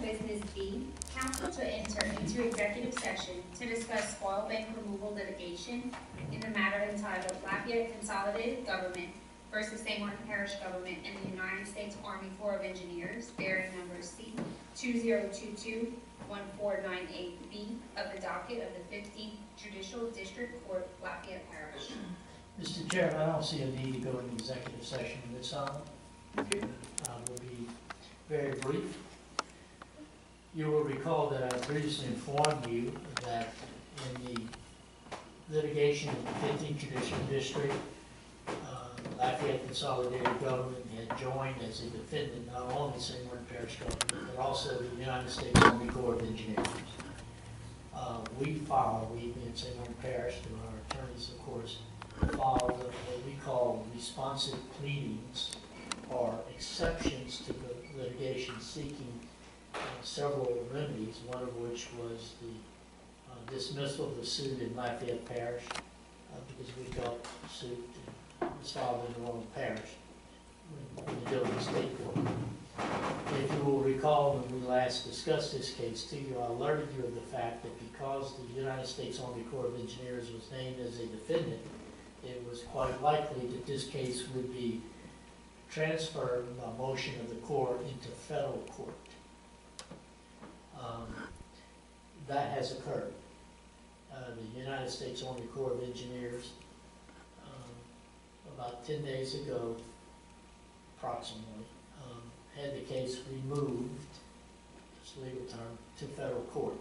business B, council to enter into executive session to discuss spoil bank removal litigation in the matter entitled Lafayette Consolidated Government versus St. Martin Parish Government and the United States Army Corps of Engineers, bearing number C 2022-1498B of the docket of the 15th Judicial District Court, Lafayette Parish. Mr. Chairman, I don't see a need to go into executive session this time. We'll be very brief. You will recall that I previously informed you that in the litigation of the 15th Judicial District, Lafayette Consolidated Government had joined as a defendant not only St. Martin Parish Government, but also the United States Army Corps of Engineers. We being St. Martin Parish, through our attorneys, of course, filed what we call responsive pleadings or exceptions to the litigation seeking several remedies, one of which was the dismissal of the suit in Lafayette Parish because we felt the suit was filed in the wrong parish in the Dillon State Court. If you will recall, when we last discussed this case to you, I alerted you of the fact that because the United States Army Corps of Engineers was named as a defendant, it was quite likely that this case would be transferred by motion of the Corps into federal court. That has occurred. The United States Army Corps of Engineers, about 10 days ago, approximately, had the case removed, it's a legal term, to federal court.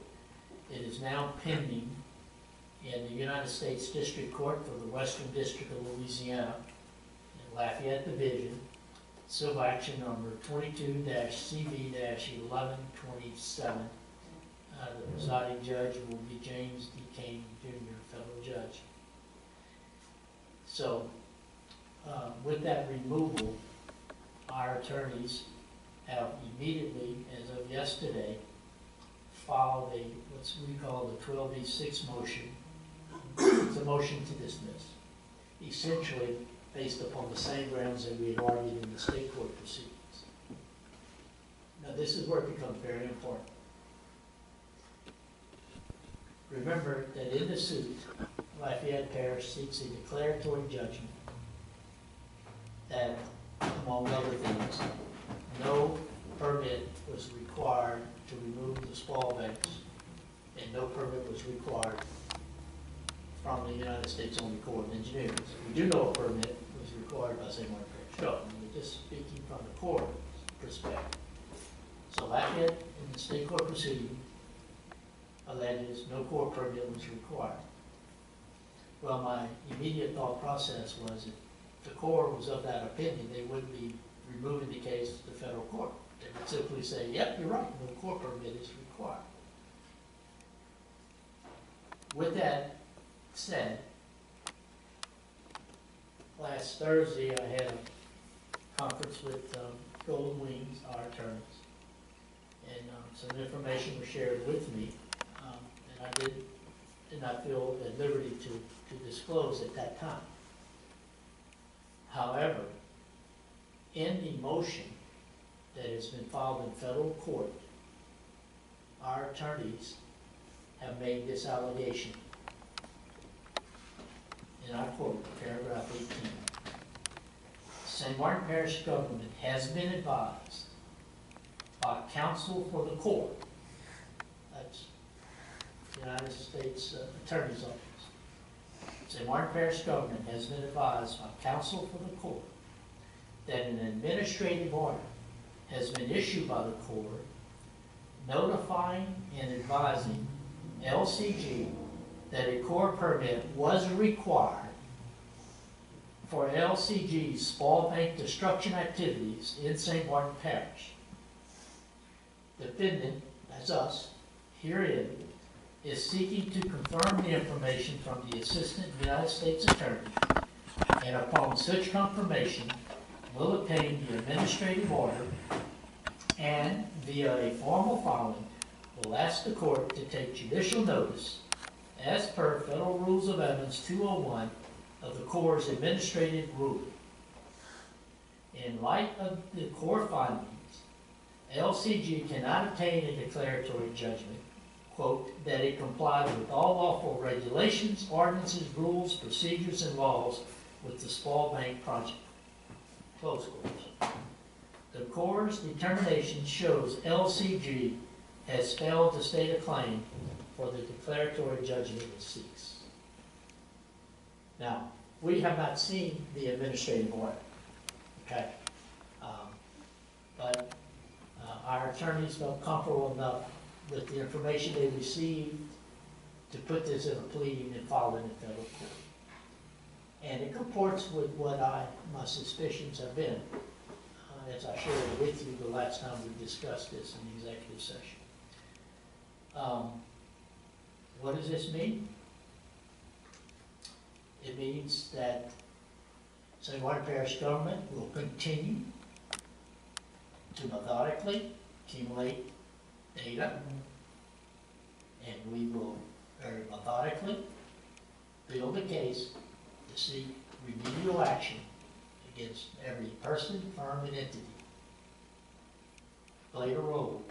It is now pending in the United States District Court for the Western District of Louisiana, in Lafayette Division, civil action number 22-CV-1127. The presiding judge will be James D. Kane, Jr., federal judge. So, with that removal, our attorneys have immediately, as of yesterday, filed what we call the 12B6 motion. It's a motion to dismiss, essentially based upon the same grounds that we had argued in the state court proceedings. Now, this is where it becomes very important. Remember that in the suit, Lafayette Parish seeks a declaratory judgment that, among other things, no permit was required to remove the spoil banks, and no permit was required from the United States Army Corps of Engineers. We do know a permit was required by St. Martin Parish Government. We're just speaking from the Corps perspective. So Lafayette, in the state court proceeding, alleges no Corps permit was required. Well, my immediate thought process was if the Corps was of that opinion, they wouldn't be removing the case to the federal court. They would simply say, yep, you're right, no Corps permit is required. With that said, last Thursday I had a conference with Golden Wings, our attorneys, and some information was shared with me, and I did not feel at liberty to disclose at that time. However, in the motion that has been filed in federal court, our attorneys have made this allegation. And I quote paragraph 18. St. Martin Parish Government has been advised by counsel for the Corps, that's the United States Attorney's Office. St. Martin Parish Government has been advised by counsel for the Corps that an administrative order has been issued by the Corps notifying and advising LCG that a Corps permit was required for LCG's spoil bank destruction activities in St. Martin Parish. Defendant, that's us, herein is seeking to confirm the information from the Assistant United States Attorney, and upon such confirmation will obtain the administrative order and, via a formal filing, will ask the court to take judicial notice, as per Federal Rules of Evidence 201, of the Corps' administrative ruling. In light of the Corps findings, LCG cannot obtain a declaratory judgment, quote, that it complies with all lawful regulations, ordinances, rules, procedures, and laws with the Spall Bank project, close quotes. The Corps' determination shows LCG has failed to state a claim for the declaratory judgment it seeks. Now, we have not seen the administrative order, okay? But our attorneys felt comfortable enough with the information they received to put this in a pleading and file it in federal court. And it comports with what my suspicions have been, as I shared with you the last time we discussed this in the executive session. What does this mean? It means that St. Martin Parish government will continue to methodically accumulate data, and we will very methodically build a case to seek remedial action against every person, firm, and entity played a role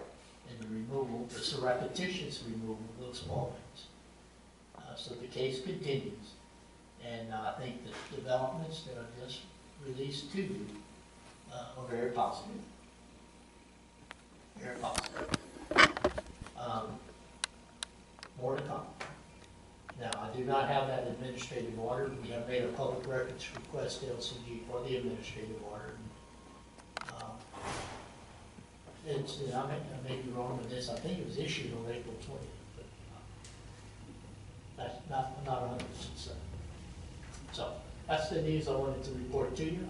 in the removal, the surreptitious removal of those small banks. So the case continues, and I think the developments that are just released to you are very positive. Very positive. More to come. Now, I do not have that administrative order. We have made a public records request to LCG for the administrative order. I may be wrong with this. I think it was issued on April 20th, but that's not 100% certain. So that's the news I wanted to report to you.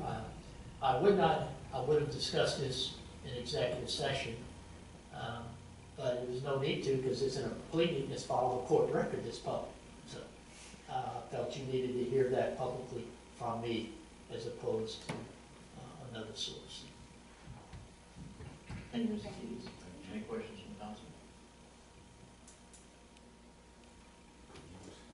I would have discussed this in executive session, but there was no need to because it's in a pleading that's filed a court record that's public. So I felt you needed to hear that publicly from me as opposed to another source. Thank you, Mr. Hughes.